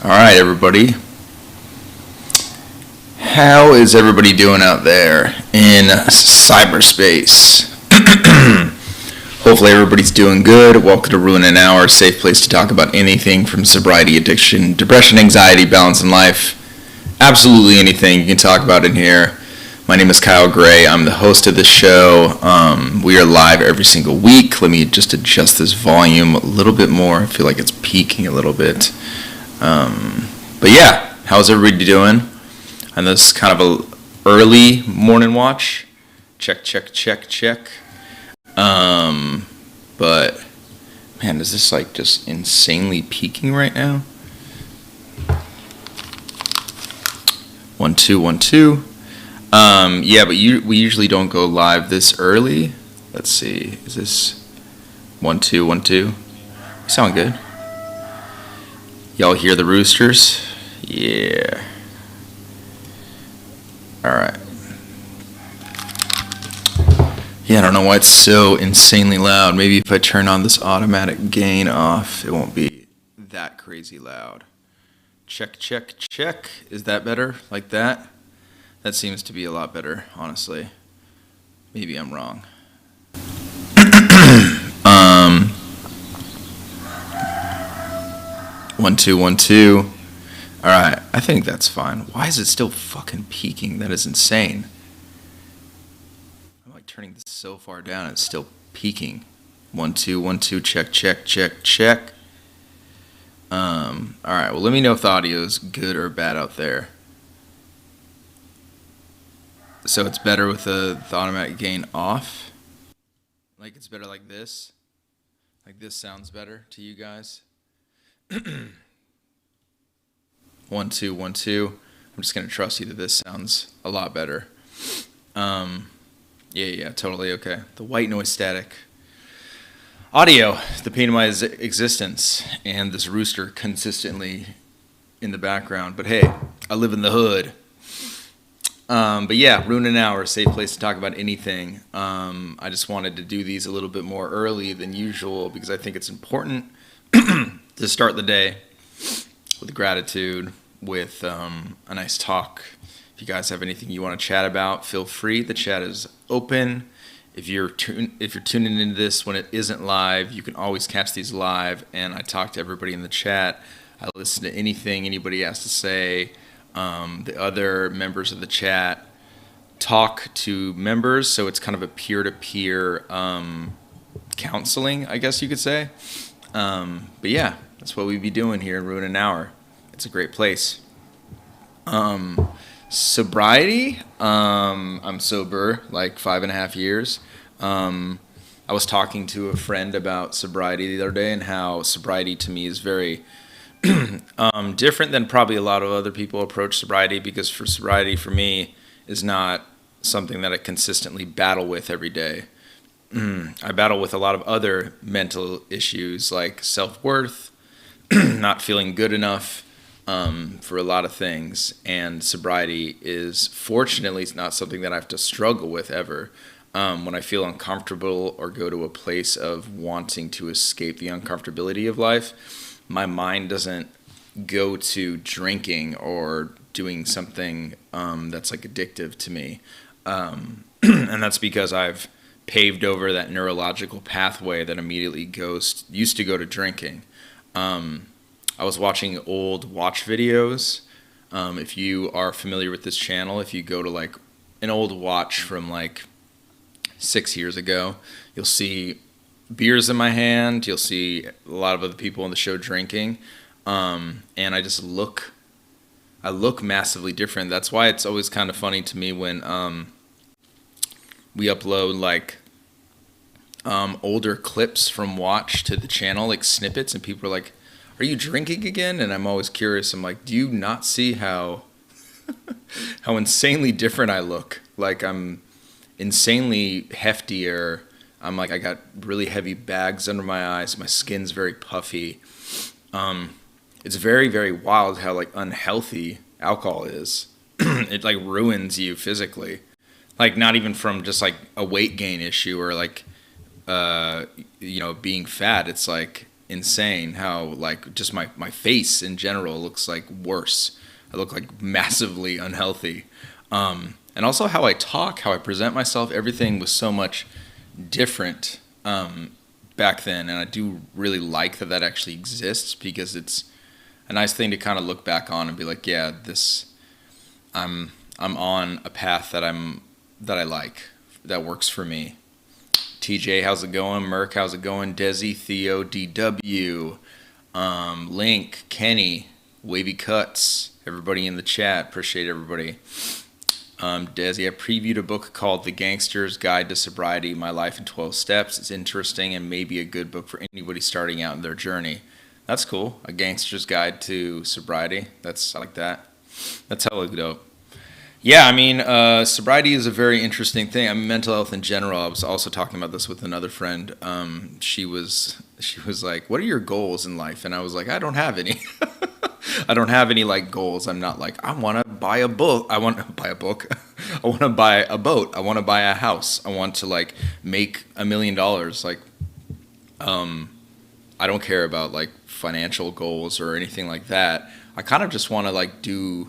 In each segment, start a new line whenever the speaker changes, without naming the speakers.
All right, everybody. How is everybody doing out there in cyberspace? Hopefully everybody's doing good. Welcome to Ruin an Hour, a safe place to talk about anything from sobriety, addiction, depression, anxiety, balance in life. Absolutely anything you can talk about in here. My name is Kyle Gray. I'm the host of the show. We are live every single week. Let me just adjust this volume a little bit more. I feel like it's peaking a little bit. But yeah, how's everybody doing? And this is kind of a early morning watch. Check. But man, is this like just insanely peaking right now? 1 2 1 2. Yeah, but we usually don't go live this early. Let's see. Is this 1 2 1 2? Sound good. Y'all hear the roosters? Yeah. Alright. Yeah, I don't know why it's so insanely loud. Maybe if I turn on this automatic gain off, it won't be that crazy loud. Check. Is that better? Like that? That seems to be a lot better, honestly. Maybe I'm wrong. 1 2 1 2. Alright, I think that's fine. Why is it still fucking peaking? That is insane. I'm like turning this so far down and it's still peaking. 1 2 1 2. Check. Alright, well let me know if the audio is good or bad out there. So it's better with the automatic gain off? Like it's better like this? Like this sounds better to you guys? 1 2 1 2. I'm just gonna trust you that this sounds a lot better. Yeah, totally okay. The white noise static. Audio, the pain of my existence, and this rooster consistently in the background. But hey, I live in the hood. But yeah, Ruin an Hour, a safe place to talk about anything. I just wanted to do these a little bit more early than usual because I think it's important to start the day with gratitude, with a nice talk. If you guys have anything you want to chat about, feel free. The chat is open. If you're tuning into this when it isn't live, you can always catch these live. And I talk to everybody in the chat. I listen to anything anybody has to say. The other members of the chat talk to members, so it's kind of a peer-to-peer counseling, I guess you could say. But yeah, that's what we'd be doing here in Ruin an Hour. It's a great place. Sobriety. I'm sober like 5.5 years. I was talking to a friend about sobriety the other day and how sobriety to me is very different than probably a lot of other people approach sobriety, because sobriety for me is not something that I consistently battle with every day. I battle with a lot of other mental issues like self-worth, not feeling good enough for a lot of things, and sobriety is fortunately not something that I have to struggle with ever. When I feel uncomfortable or go to a place of wanting to escape the uncomfortability of life, my mind doesn't go to drinking or doing something that's like addictive to me. And that's because I've paved over that neurological pathway that immediately used to go to drinking. I was watching old watch videos. If you are familiar with this channel, if you go to like an old watch from like 6 years ago, you'll see beers in my hand. You'll see a lot of other people on the show drinking. And I look massively different. That's why it's always kind of funny to me when we upload like older clips from Watch to the channel, like snippets, and people are like, "Are you drinking again?" And I'm always curious. I'm like, "Do you not see how how insanely different I look? Like I'm insanely heftier. I'm like, I got really heavy bags under my eyes. My skin's very puffy. It's very, very wild how like unhealthy alcohol is. It like ruins you physically. Like not even from just like a weight gain issue or like, being fat. It's like insane how like just my face in general looks like worse. I look like massively unhealthy. And also how I talk, how I present myself, everything was so much different back then. And I do really like that that actually exists, because it's a nice thing to kind of look back on and be like, yeah, this I'm on a path that I like, that works for me. TJ, how's it going? Merc, how's it going? Desi, Theo, DW, Link, Kenny, Wavy Cuts, everybody in the chat. Appreciate everybody. Desi, I previewed a book called The Gangster's Guide to Sobriety, My Life in 12 Steps. It's interesting and maybe a good book for anybody starting out in their journey. That's cool. A Gangster's Guide to Sobriety. I like that. That's hella dope. Yeah, I mean, sobriety is a very interesting thing. I mean, mental health in general. I was also talking about this with another friend. She was like, "What are your goals in life?" And I was like, "I don't have any. I don't have any like goals. I'm not like, I want to buy a book. I want to buy a book. I want to buy a boat. I want to buy a house. I want to like make $1 million. Like, I don't care about like financial goals or anything like that. I kind of just want to like do."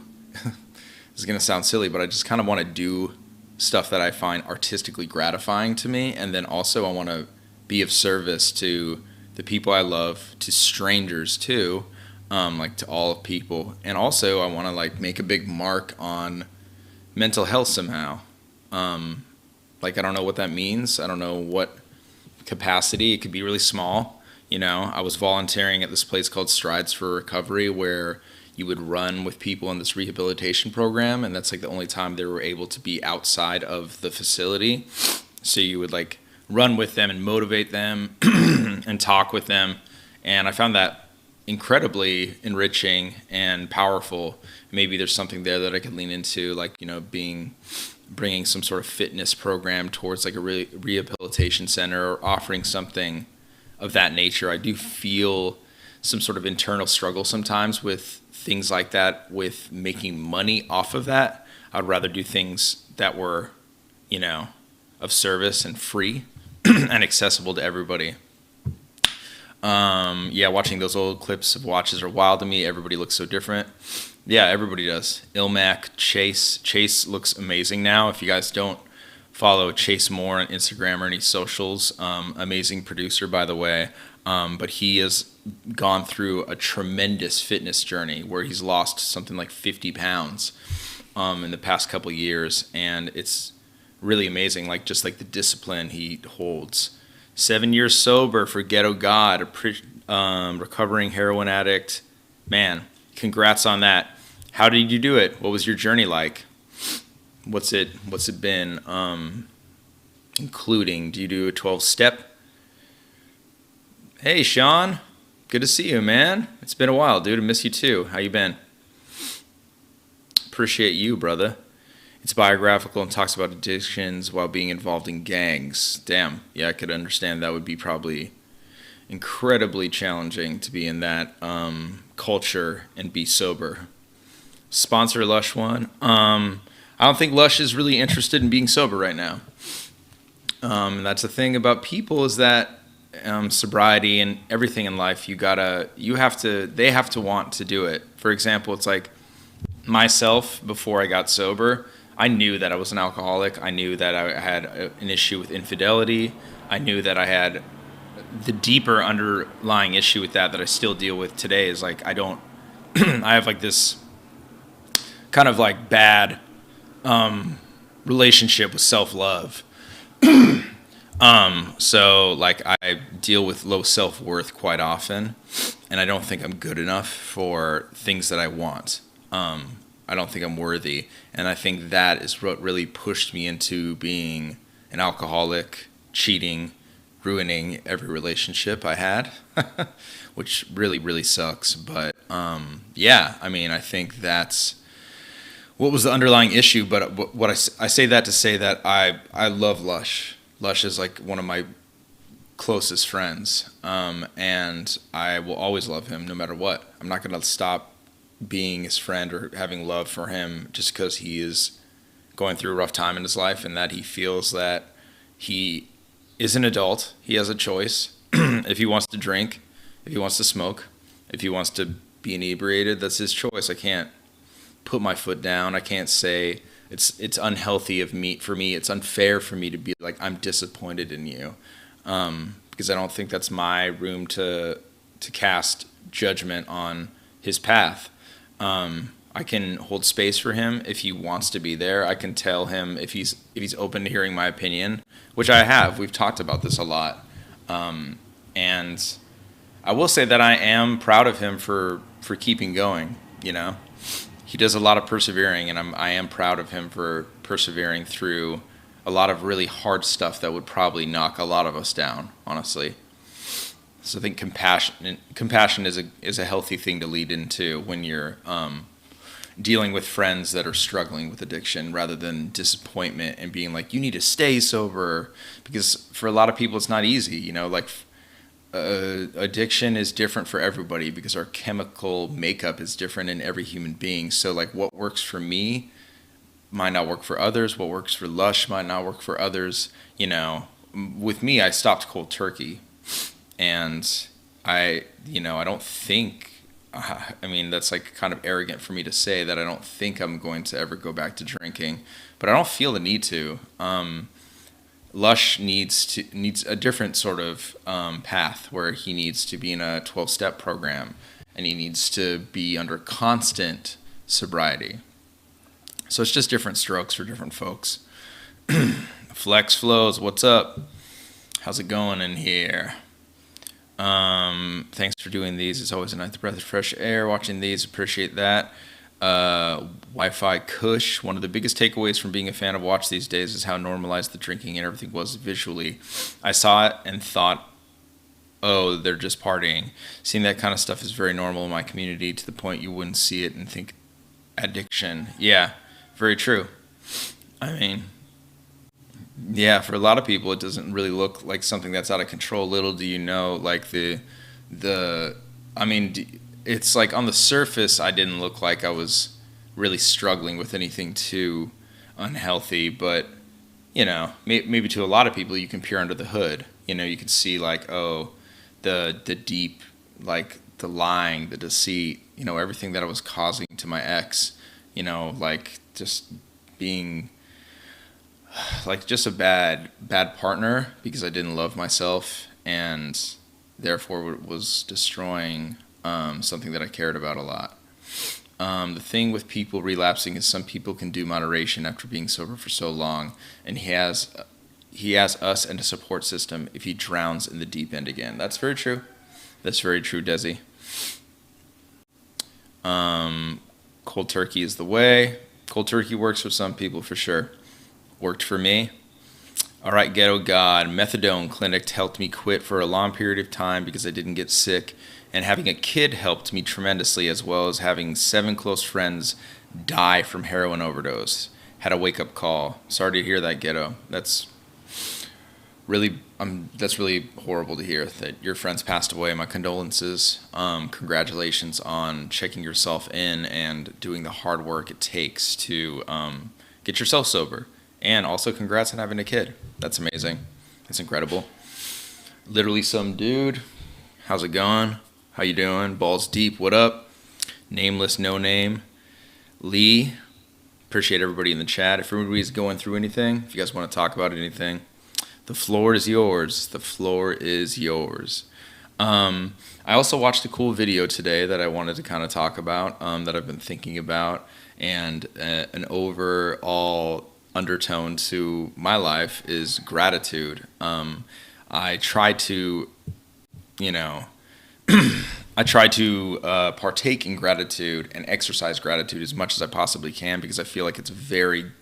This is going to sound silly, but I just kind of want to do stuff that I find artistically gratifying to me. And then also I want to be of service to the people I love, to strangers too, like to all people. And also I want to like make a big mark on mental health somehow. Like, I don't know what that means. I don't know what capacity. It could be really small. You know, I was volunteering at this place called Strides for Recovery, where you would run with people in this rehabilitation program, and that's like the only time they were able to be outside of the facility. So you would like run with them and motivate them and talk with them. And I found that incredibly enriching and powerful. Maybe there's something there that I could lean into, like, you know, bringing some sort of fitness program towards like a rehabilitation center, or offering something of that nature. I do feel some sort of internal struggle sometimes with things like that, with making money off of that. I'd rather do things that were, you know, of service and free and accessible to everybody. Yeah, watching those old clips of watches are wild to me. Everybody looks so different. Yeah, everybody does. Ilmac, Chase. Chase looks amazing now. If you guys don't follow Chase Moore on Instagram or any socials, amazing producer, by the way. But he has gone through a tremendous fitness journey where he's lost something like 50 pounds in the past couple years, and it's really amazing. Like, just like the discipline he holds. 7 years sober for Ghetto God, a recovering heroin addict. Man, congrats on that. How did you do it? What was your journey like? What's it been? Including, do you do a 12-step? Hey, Sean. Good to see you, man. It's been a while, dude. I miss you too. How you been? Appreciate you, brother. It's biographical and talks about addictions while being involved in gangs. Damn. Yeah, I could understand that would be probably incredibly challenging to be in that culture and be sober. Sponsor Lush one. I don't think Lush is really interested in being sober right now. And that's the thing about people, is that sobriety and everything in life, they have to want to do it. For example, it's like myself, before I got sober, I knew that I was an alcoholic. I knew that I had an issue with infidelity. I knew that I had the deeper underlying issue with that I still deal with today, is like, I have like this kind of like bad relationship with self-love. So like, I deal with low self-worth quite often, and I don't think I'm good enough for things that I want. I don't think I'm worthy, and I think that is what really pushed me into being an alcoholic, cheating, ruining every relationship I had, which really, really sucks. But yeah, I mean, I think that's what was the underlying issue. But what I say that to say that I love Lush. Lush is like one of my closest friends, and I will always love him no matter what. I'm not going to stop being his friend or having love for him just because he is going through a rough time in his life, and that he feels that he is an adult. He has a choice. If he wants to drink, If he wants to smoke, if he wants to be inebriated, that's his choice. I can't put my foot down. I can't say it's unhealthy of me for me. It's unfair for me to be like I'm disappointed in you, because I don't think that's my room to cast judgment on his path. I can hold space for him if he wants to be there. I can tell him if he's open to hearing my opinion, which I have. We've talked about this a lot, and I will say that I am proud of him for keeping going. You know, he does a lot of persevering, and I am proud of him for persevering through a lot of really hard stuff that would probably knock a lot of us down, honestly. So I think compassion is a healthy thing to lead into when you're dealing with friends that are struggling with addiction, rather than disappointment and being like, you need to stay sober, because for a lot of people it's not easy. You know, like addiction is different for everybody because our chemical makeup is different in every human being. So like what works for me might not work for others. What works for Lush might not work for others. You know, with me, I stopped cold turkey, and I don't think, I mean, that's like kind of arrogant for me to say that I don't think I'm going to ever go back to drinking, but I don't feel the need to. Lush needs a different sort of path, where he needs to be in a 12-step program, and he needs to be under constant sobriety. So it's just different strokes for different folks. Flex Flows, what's up? How's it going in here? Thanks for doing these. It's always a nice breath of fresh air watching these. Appreciate that. Wi-Fi Kush. One of the biggest takeaways from being a fan of Watch these days is how normalized the drinking and everything was visually. I saw it and thought, oh, they're just partying. Seeing that kind of stuff is very normal in my community, to the point you wouldn't see it and think addiction. Yeah, very true. I mean, yeah, for a lot of people, it doesn't really look like something that's out of control. Little do you know, like I mean, it's like on the surface, I didn't look like I was really struggling with anything too unhealthy, but, you know, maybe to a lot of people, you can peer under the hood. You know, you can see like, oh, the deep, like the lying, the deceit, you know, everything that I was causing to my ex, you know, like just being like just a bad partner, because I didn't love myself, and therefore was destroying something that I cared about a lot. The thing with people relapsing is some people can do moderation after being sober for so long, and he has us and a support system if he drowns in the deep end again. That's very true. That's very true, Desi. Cold turkey is the way. Cold turkey works for some people for sure. Worked for me. All right, Ghetto God. Methadone clinic helped me quit for a long period of time because I didn't get sick. And having a kid helped me tremendously, as well as having 7 close friends die from heroin overdose. Had a wake-up call. Sorry to hear that, Ghetto. That's really horrible to hear that your friends passed away. My condolences. Congratulations on checking yourself in and doing the hard work it takes to get yourself sober. And also congrats on having a kid. That's amazing. That's incredible. Literally some dude. How's it going? How you doing? Balls deep. What up? Nameless, no name. Lee. Appreciate everybody in the chat. If everybody's going through anything, if you guys want to talk about anything, the floor is yours. The floor is yours. I also watched a cool video today that I wanted to kind of talk about, that I've been thinking about, and an overall undertone to my life is gratitude. I try to, partake in gratitude and exercise gratitude as much as I possibly can, because I feel like it's a very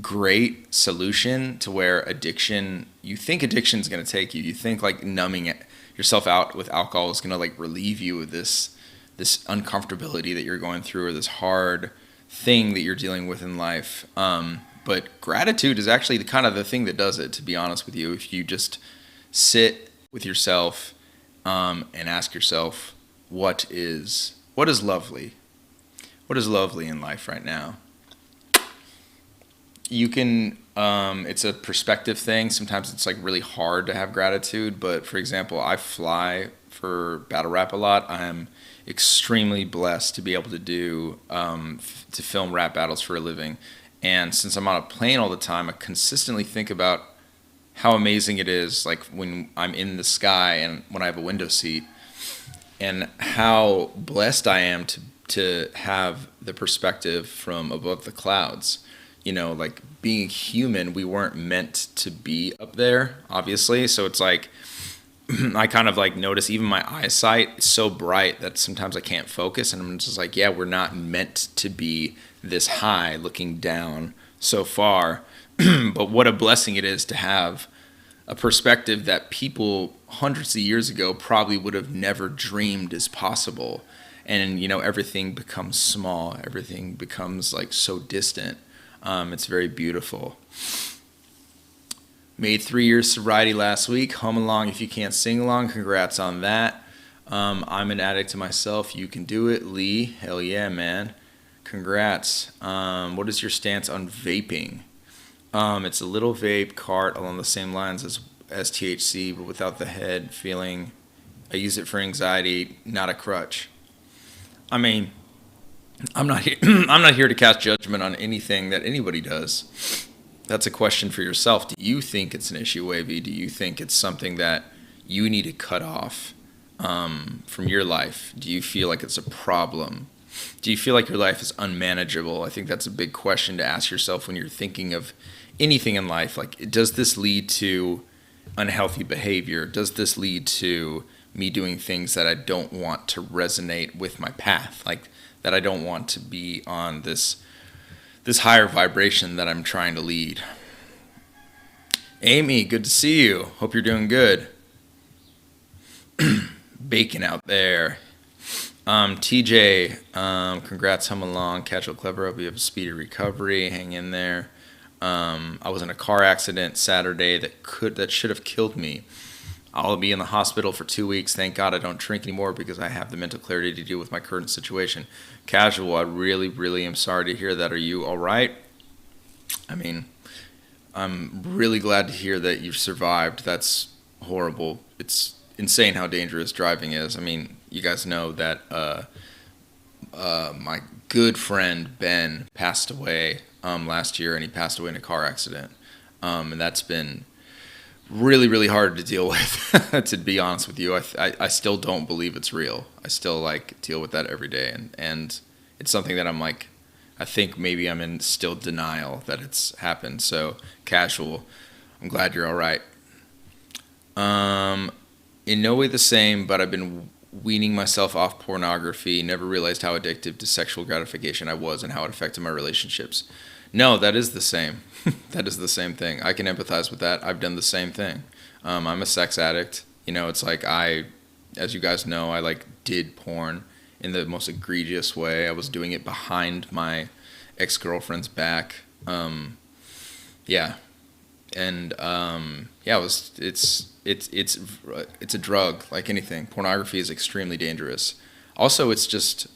great solution to where addiction, you think addiction is going to take you. You think like numbing yourself out with alcohol is going to like relieve you of this uncomfortability that you're going through, or this hard thing that you're dealing with in life. But gratitude is actually the thing that does it, to be honest with you. If you just sit with yourself and ask yourself, what is lovely? What is lovely in life right now? You can It's a perspective thing. Sometimes it's like really hard to have gratitude. But for example, I fly for battle rap a lot. I'm extremely blessed to be able to do to film rap battles for a living. And since I'm on a plane all the time, I consistently think about how amazing it is, like when I'm in the sky and when I have a window seat, and how blessed I am to have the perspective from above the clouds. You know, like being human, we weren't meant to be up there, obviously. So it's like I kind of like notice even my eyesight is so bright that sometimes I can't focus, and I'm just like, yeah, we're not meant to be this high looking down so far. But what a blessing it is to have a perspective that people hundreds of years ago probably would have never dreamed is possible. And, you know, everything becomes small. Everything becomes like so distant. It's very beautiful. Made 3 years sobriety last week. Hum along if you can't sing along. Congrats on that. I'm an addict to myself. You can do it. Lee, hell yeah, man. Congrats. What is your stance on vaping? It's a little vape cart along the same lines as THC, but without the head feeling. I use it for anxiety, not a crutch. I mean, I'm not here, I'm not here to cast judgment on anything that anybody does. That's a question for yourself. Do you think it's an issue, Wavy? Do you think it's something that you need to cut off from your life? Do you feel like it's a problem? Do you feel like your life is unmanageable? I think that's a big question to ask yourself when you're thinking of anything in life. Like, does this lead to unhealthy behavior? Does this lead to me doing things that I don't want to resonate with my path? Like, that I don't want to be on this higher vibration that I'm trying to lead. Amy, good to see you. Hope you're doing good. Bacon out there. TJ, congrats, hum along, Casual Clever. Hope you have a speedy recovery. Hang in there. I was in a car accident Saturday that should have killed me. I'll be in the hospital for 2 weeks. Thank God I don't drink anymore because I have the mental clarity to deal with my current situation. Casual, I really, really am sorry to hear that. Are you all right? I mean, I'm really glad to hear that you've survived. That's horrible. It's insane how dangerous driving is. I mean, you guys know that my good friend Ben passed away last year, and he passed away in a car accident. And that's been really, really hard to deal with, to be honest with you. I still don't believe it's real. I still like deal with that every day, and it's something that I'm like, I think maybe I'm in still denial that it's happened. So Casual, I'm glad you're all right. In no way the same, but I've been weaning myself off pornography. Never realized how addicted to sexual gratification I was and how it affected my relationships. No, that is the same. That is the same thing. I can empathize with that. I've done the same thing. I'm a sex addict. You know, it's like as you guys know, I like did porn in the most egregious way. I was doing it behind my ex-girlfriend's back. Yeah. And yeah, it's a drug like anything. Pornography is extremely dangerous. Also, it's just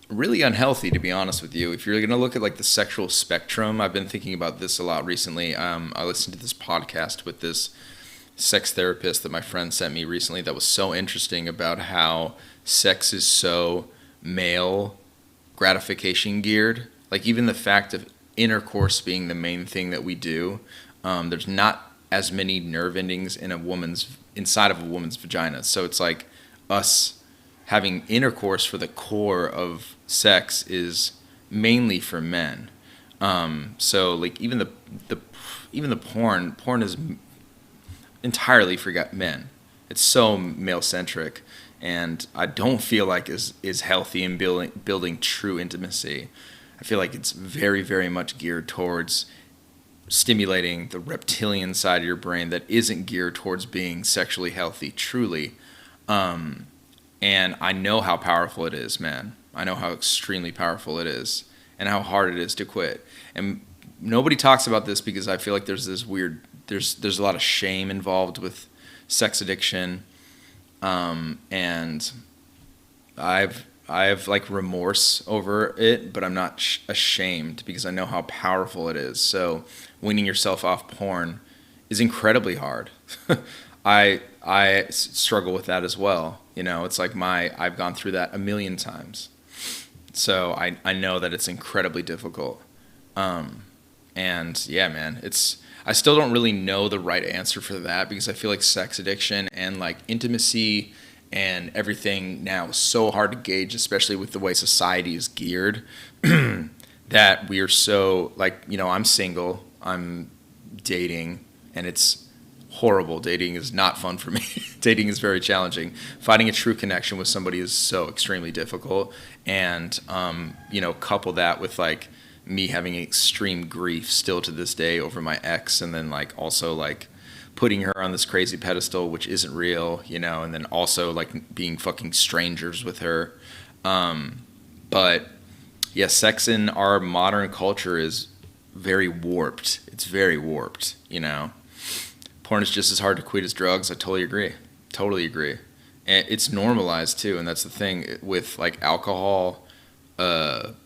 really unhealthy, to be honest with you. If you're going to look at like the sexual spectrum, I've been thinking about this a lot recently. I listened to this podcast with this sex therapist that my friend sent me recently that was so interesting about how sex is so male gratification geared. Like even the fact of intercourse being the main thing that we do, there's not as many nerve endings inside of a woman's vagina. So it's like us having intercourse for the core of sex is mainly for men. So like even the porn is entirely for men. It's so male centric, and I don't feel like is healthy in building true intimacy. I feel like it's very, very much geared towards stimulating the reptilian side of your brain that isn't geared towards being sexually healthy truly. And I know how powerful it is, man. I know how extremely powerful it is and how hard it is to quit. And nobody talks about this because I feel like there's a lot of shame involved with sex addiction. And I have like remorse over it, but I'm not ashamed because I know how powerful it is. So weaning yourself off porn is incredibly hard. I struggle with that as well. You know, it's like I've gone through that a million times. So I know that it's incredibly difficult. And yeah, man, I still don't really know the right answer for that because I feel like sex addiction and like intimacy and everything now is so hard to gauge, especially with the way society is geared, that we are so like, you know, I'm single, I'm dating, and it's horrible. Dating is not fun for me. Dating is very challenging. Finding a true connection with somebody is so extremely difficult. And, you know, couple that with like me having extreme grief still to this day over my ex, and then like also like putting her on this crazy pedestal which isn't real, you know, and then also like being fucking strangers with her. But yeah, sex in our modern culture is very warped. It's very warped, you know. Porn is just as hard to quit as drugs. I totally agree. Totally agree. And it's normalized too, and that's the thing with like alcohol,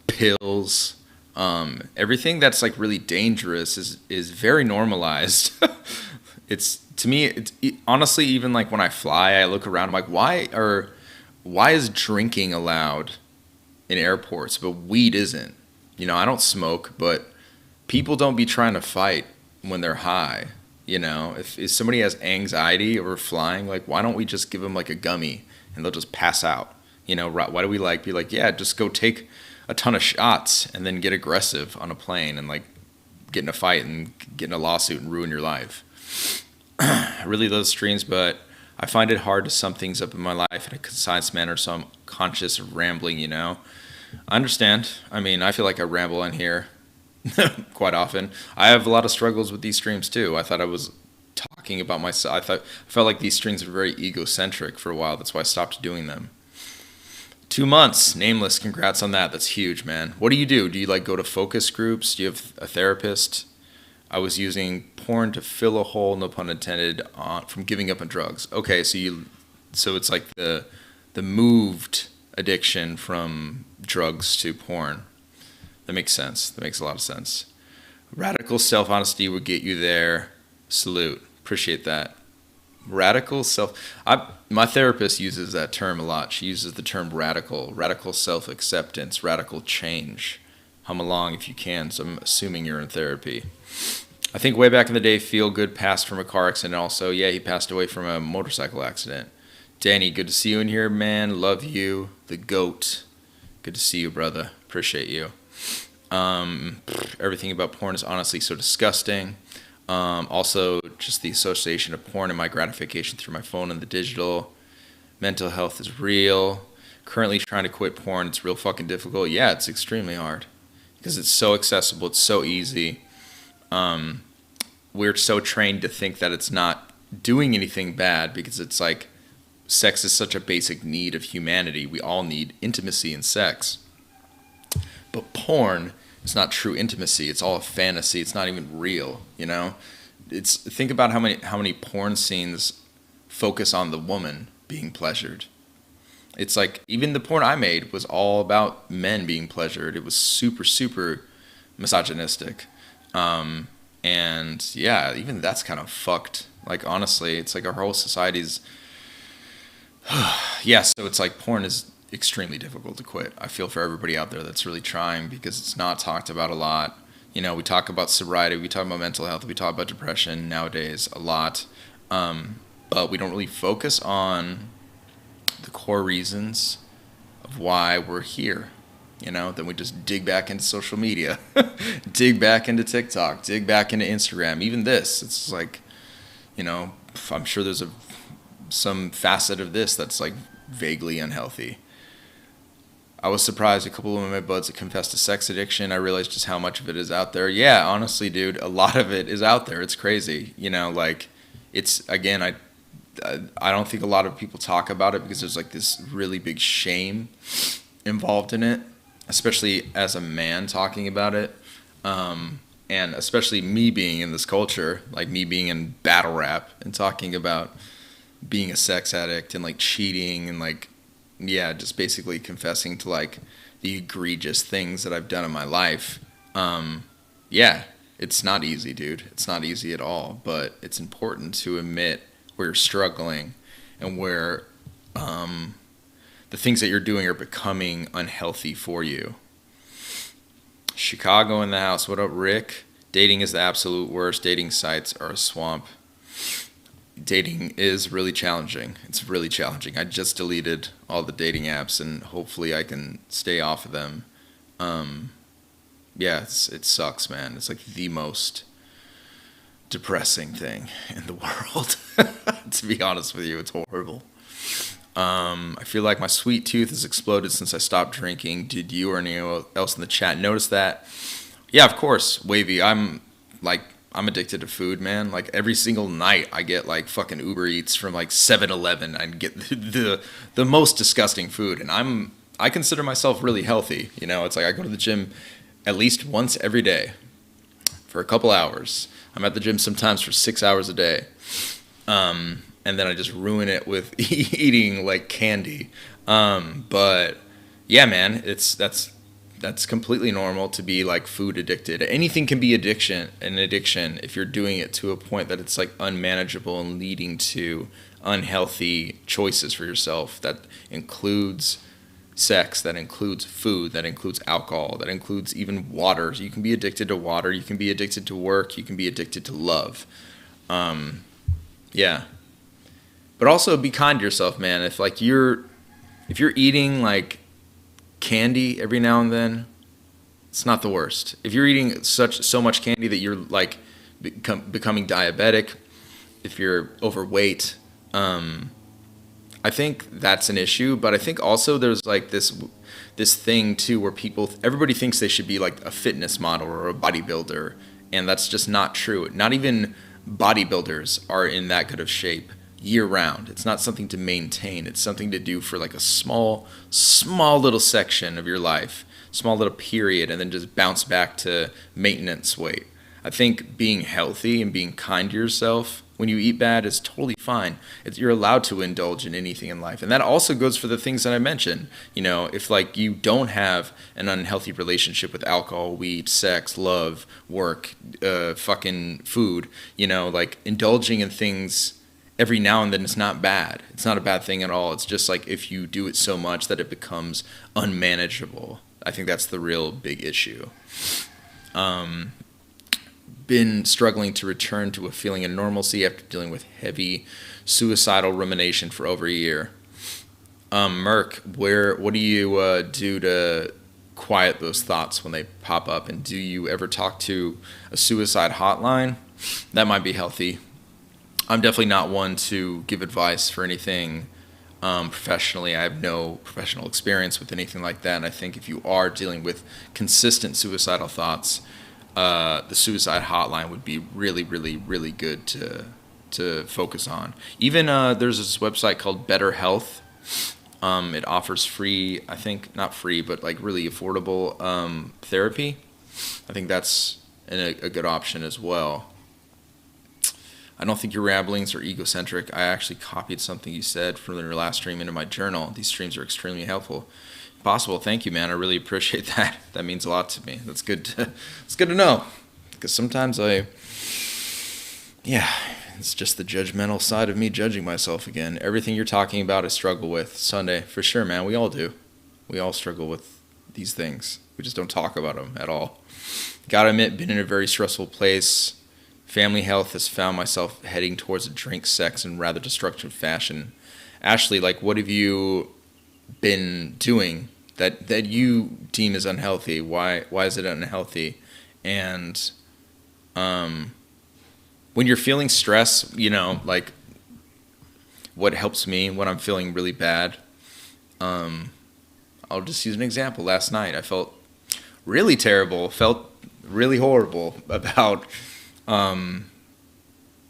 pills, everything that's like really dangerous is very normalized. It's to me, honestly, even like when I fly, I look around, I'm like, why is drinking allowed in airports, but weed isn't? You know, I don't smoke, but people don't be trying to fight when they're high. You know, if somebody has anxiety over flying, like, why don't we just give them like a gummy and they'll just pass out? You know, why do we like be like, yeah, just go take a ton of shots and then get aggressive on a plane and like get in a fight and get in a lawsuit and ruin your life? I really love streams, but I find it hard to sum things up in my life in a concise manner, so I'm conscious of rambling, you know. I understand. I mean, I feel like I ramble on here quite often. I have a lot of struggles with these streams too. I thought I was talking about myself. I felt like these streams were very egocentric for a while. That's why I stopped doing them. 2 months, nameless. Congrats on that. That's huge, man. What do you do? Do you like go to focus groups? Do you have a therapist? I was using porn to fill a hole, no pun intended, from giving up on drugs. Okay, so it's like the moved addiction from drugs to porn. That makes sense. That makes a lot of sense. Radical self-honesty would get you there. Salute. Appreciate that. Radical my therapist uses that term a lot. She uses the term radical self-acceptance, radical change. Hum along if you can, so I'm assuming you're in therapy. I think way back in the day, Feel Good passed from a car accident also. Yeah, he passed away from a motorcycle accident. Danny, good to see you in here, man. Love you. The GOAT. Good to see you, brother. Appreciate you. Everything about porn is honestly so disgusting. Also, just the association of porn and my gratification through my phone and the digital. Mental health is real. Currently trying to quit porn. It's real fucking difficult. Yeah, it's extremely hard because it's so accessible. It's so easy. We're so trained to think that it's not doing anything bad because it's like sex is such a basic need of humanity. We all need intimacy and sex. But porn is not true intimacy. It's all a fantasy. It's not even real, you know? Think about how many porn scenes focus on the woman being pleasured. It's like even the porn I made was all about men being pleasured. It was super, super misogynistic. And yeah, even that's kind of fucked. Like, honestly, it's like our whole society's, yeah, so it's like porn is extremely difficult to quit. I feel for everybody out there that's really trying because it's not talked about a lot. You know, we talk about sobriety, we talk about mental health, we talk about depression nowadays a lot. But we don't really focus on the core reasons of why we're here. You know, then we just dig back into social media, dig back into TikTok, dig back into Instagram. Even this, it's like, you know, I'm sure there's some facet of this that's like vaguely unhealthy. I was surprised a couple of my buds that confessed to sex addiction. I realized just how much of it is out there. Yeah, honestly, dude, a lot of it is out there. It's crazy. You know, like it's, again, I don't think a lot of people talk about it because there's like this really big shame involved in it, especially as a man talking about it. And especially me being in this culture, like me being in battle rap and talking about being a sex addict and like cheating and like yeah, just basically confessing to like the egregious things that I've done in my life. Yeah, it's not easy, dude. It's not easy at all, but it's important to admit where you're struggling and where the things that you're doing are becoming unhealthy for you. Chicago in the house. What up, Rick? Dating is the absolute worst. Dating sites are a swamp. Dating is really challenging. It's really challenging. I just deleted all the dating apps, and hopefully I can stay off of them. Yeah, it sucks, man. It's like the most depressing thing in the world. To be honest with you, it's horrible. I feel like my sweet tooth has exploded since I stopped drinking. Did you or anyone else in the chat notice that? Yeah, of course, Wavy. I'm addicted to food, man. Like every single night I get like fucking Uber Eats from like 7-Eleven and get the most disgusting food, and I consider myself really healthy. You know, it's like I go to the gym at least once every day for a couple hours. I'm at the gym sometimes for 6 hours a day. And then I just ruin it with eating like candy. But yeah, man, that's completely normal to be like food addicted. Anything can be an addiction if you're doing it to a point that it's like unmanageable and leading to unhealthy choices for yourself. That includes sex, that includes food, that includes alcohol, that includes even water. You can be addicted to water, you can be addicted to work, you can be addicted to love. Yeah. But also be kind to yourself, man. If you're eating like candy every now and then, it's not the worst. If you're eating so much candy that you're like becoming diabetic, if you're overweight, I think that's an issue. But I think also there's like this thing too where everybody thinks they should be like a fitness model or a bodybuilder, and that's just not true. Not even bodybuilders are in that good of shape year round. It's not something to maintain. It's something to do for like a small little section of your life, small little period, and then just bounce back to maintenance weight. I think being healthy and being kind to yourself when you eat bad is totally fine. You're allowed to indulge in anything in life. And that also goes for the things that I mentioned. You know, if like you don't have an unhealthy relationship with alcohol, weed, sex, love, work, fucking food, you know, like indulging in things every now and then is not bad. It's not a bad thing at all. It's just like if you do it so much that it becomes unmanageable. I think that's the real big issue. Been struggling to return to a feeling of normalcy after dealing with heavy suicidal rumination for over a year. Merc, what do you do to quiet those thoughts when they pop up? And do you ever talk to a suicide hotline? That might be healthy. I'm definitely not one to give advice for anything professionally. I have no professional experience with anything like that. And I think if you are dealing with consistent suicidal thoughts, the suicide hotline would be really, really, really good to focus on. Even there's this website called Better Health. It offers free, I think, not free, but like really affordable therapy. I think that's a good option as well. I don't think your ramblings are egocentric. I actually copied something you said from your last stream into my journal. These streams are extremely helpful. Possible. Thank you, man. I really appreciate that. That means a lot to me. That's good to know. Because sometimes it's just the judgmental side of me judging myself again. Everything you're talking about I struggle with. Sunday, for sure, man. We all do. We all struggle with these things. We just don't talk about them at all. Gotta admit, been in a very stressful place. Family health has found myself heading towards a drink, sex, and rather destructive fashion. Ashley, like, what have you been doing that you deem as unhealthy? Why is it unhealthy? And when you're feeling stress, you know, like what helps me when I'm feeling really bad, I'll just use an example. Last night I felt really terrible, felt really horrible about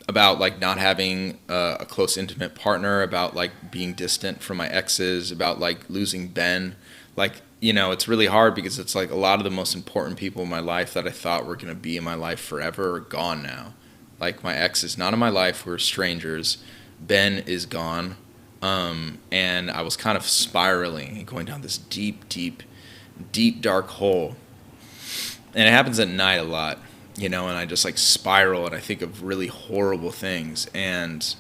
like not having a close intimate partner, about like being distant from my exes, about like losing Ben. Like, you know, it's really hard because it's like a lot of the most important people in my life that I thought were going to be in my life forever are gone now. Like my ex is not in my life. We're strangers. Ben is gone. And I was kind of spiraling and going down this deep, deep, deep, dark hole. And it happens at night a lot, and I just like spiral and I think of really horrible things. And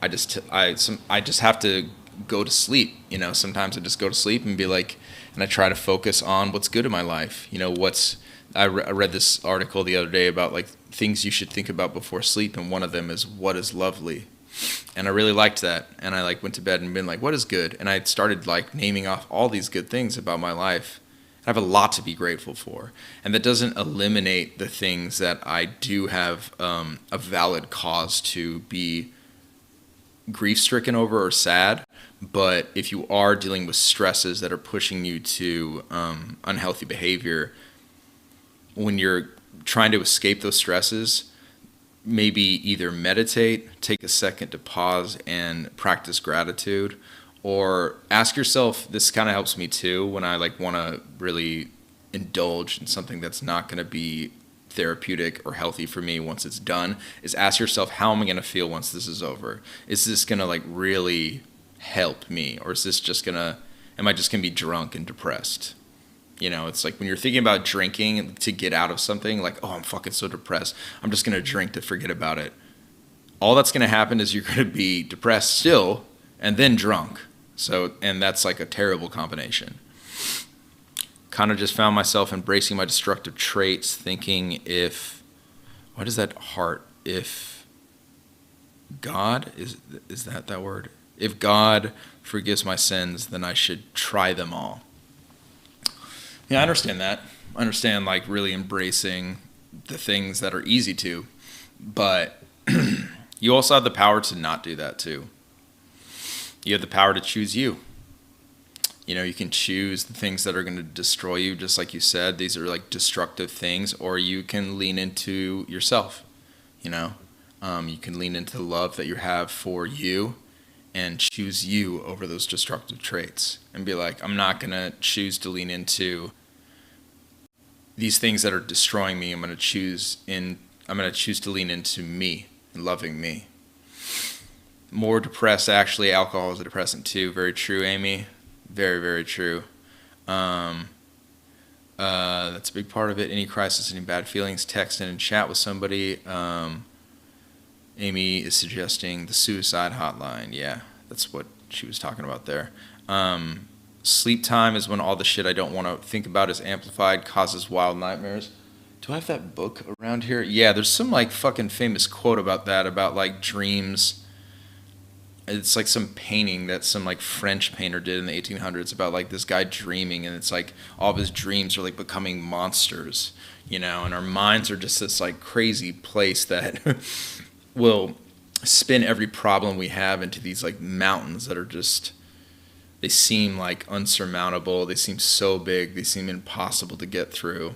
I just have to go to sleep. Sometimes I just go to sleep and be like, and I try to focus on what's good in my life. I read this article the other day about like things you should think about before sleep, and one of them is what is lovely. And I really liked that. And I like went to bed and been like, what is good? And I started like naming off all these good things about my life. I have a lot to be grateful for. And that doesn't eliminate the things that I do have a valid cause to be grief-stricken over or sad. But if you are dealing with stresses that are pushing you to unhealthy behavior, when you're trying to escape those stresses, maybe either meditate, take a second to pause and practice gratitude, or ask yourself, this kind of helps me too when I like want to really indulge in something that's not going to be therapeutic or healthy for me once it's done, is ask yourself, how am I going to feel once this is over? Is this going to like really help me? Or is this just am I just going to be drunk and depressed? It's like when you're thinking about drinking to get out of something, like, oh, I'm fucking so depressed, I'm just going to drink to forget about it. All that's going to happen is you're going to be depressed still and then drunk. And that's like a terrible combination. Kind of just found myself embracing my destructive traits, thinking what is that heart? If God, is that word? If God forgives my sins, then I should try them all. Yeah, I understand that. I understand like really embracing the things that are easy to, but you also have the power to not do that too. You have the power to choose you. You can choose the things that are going to destroy you, just like you said. These are like destructive things, or you can lean into yourself. You can lean into the love that you have for you and choose you over those destructive traits and be like, I'm not going to choose to lean into these things that are destroying me. I'm going to choose to lean into me and loving me. More depressed, actually, alcohol is a depressant too. Very true, Amy. Very, very true. That's a big part of it. Any crisis, any bad feelings, text in and chat with somebody. Amy is suggesting the suicide hotline. Yeah, that's what she was talking about there. Sleep time is when all the shit I don't want to think about is amplified, causes wild nightmares. Do I have that book around here? Yeah, there's some like fucking famous quote about that, about like dreams. It's like some painting that some like French painter did in the 1800s about like this guy dreaming, and it's like all of his dreams are like becoming monsters, and our minds are just this like crazy place that will spin every problem we have into these like mountains that are just, they seem like unsurmountable. They seem so big. They seem impossible to get through.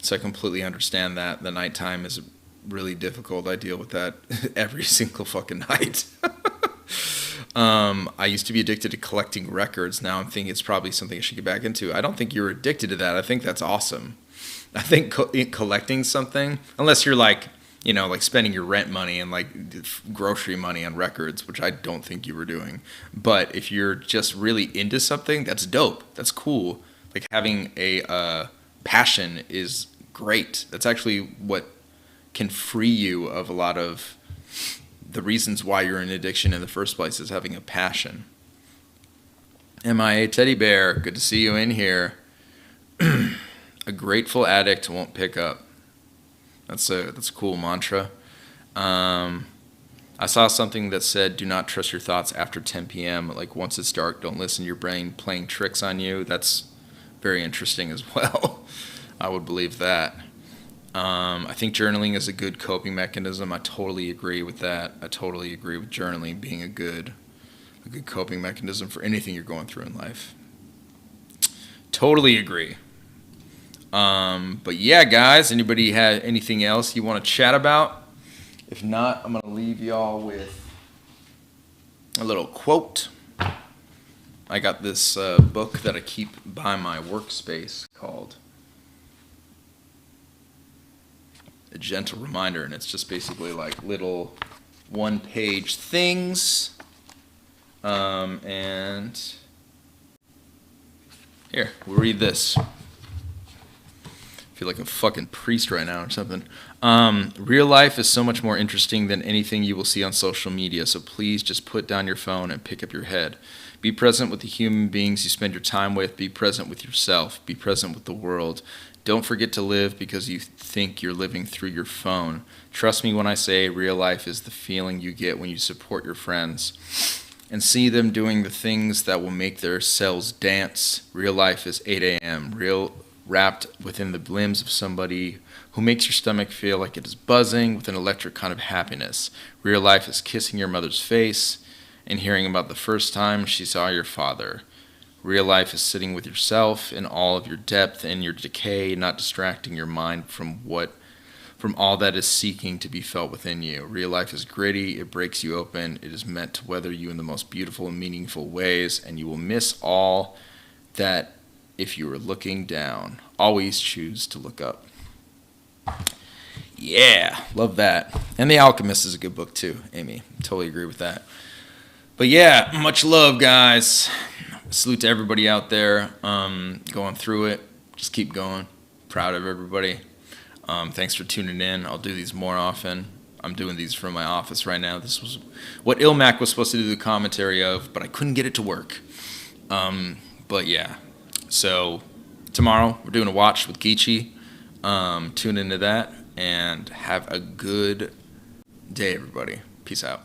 So I completely understand that. The nighttime is really difficult. I deal with that every single fucking night. I used to be addicted to collecting records. Now I'm thinking it's probably something I should get back into. I don't think you're addicted to that. I think that's awesome. I think collecting something, unless you're like, like spending your rent money and like grocery money on records, which I don't think you were doing. But if you're just really into something, that's dope. That's cool. Like having a passion is great. That's actually what can free you of a lot of the reasons why you're in addiction in the first place, is having a passion. MIA Teddy Bear, good to see you in here. A grateful addict won't pick up. That's a cool mantra. I saw something that said, do not trust your thoughts after 10 p.m. Like once it's dark, don't listen to your brain playing tricks on you. That's very interesting as well. I would believe that. I think journaling is a good coping mechanism. I totally agree with that. I totally agree with journaling being a good coping mechanism for anything you're going through in life. Totally agree. But yeah, guys, anybody have anything else you want to chat about? If not, I'm going to leave y'all with a little quote. I got this book that I keep by my workspace called A Gentle Reminder, and it's just basically like little one-page things And here, we'll read this. I feel like a fucking priest right now or something. Real life is so much more interesting than anything you will see on social media, so please just put down your phone and pick up your head. Be present with the human beings you spend your time with. Be present with yourself. Be present with the world. Don't forget to live because you think you're living through your phone. Trust me when I say real life is the feeling you get when you support your friends and see them doing the things that will make their cells dance. Real life is 8 a.m. Wrapped within the limbs of somebody who makes your stomach feel like it is buzzing with an electric kind of happiness. Real life is kissing your mother's face and hearing about the first time she saw your father. Real life is sitting with yourself in all of your depth and your decay, not distracting your mind from all that is seeking to be felt within you. Real life is gritty, it breaks you open, it is meant to weather you in the most beautiful and meaningful ways, and you will miss all that if you are looking down. Always choose to look up. Yeah, love that. And The Alchemist is a good book too, Amy. Totally agree with that. But yeah, much love, guys. Salute to everybody out there going through it. Just keep going. Proud of everybody. Thanks for tuning in. I'll do these more often. I'm doing these from my office right now. This was what Ilmac was supposed to do the commentary of, but I couldn't get it to work. But yeah. So tomorrow we're doing a watch with Geechee. Tune into that and have a good day, everybody. Peace out.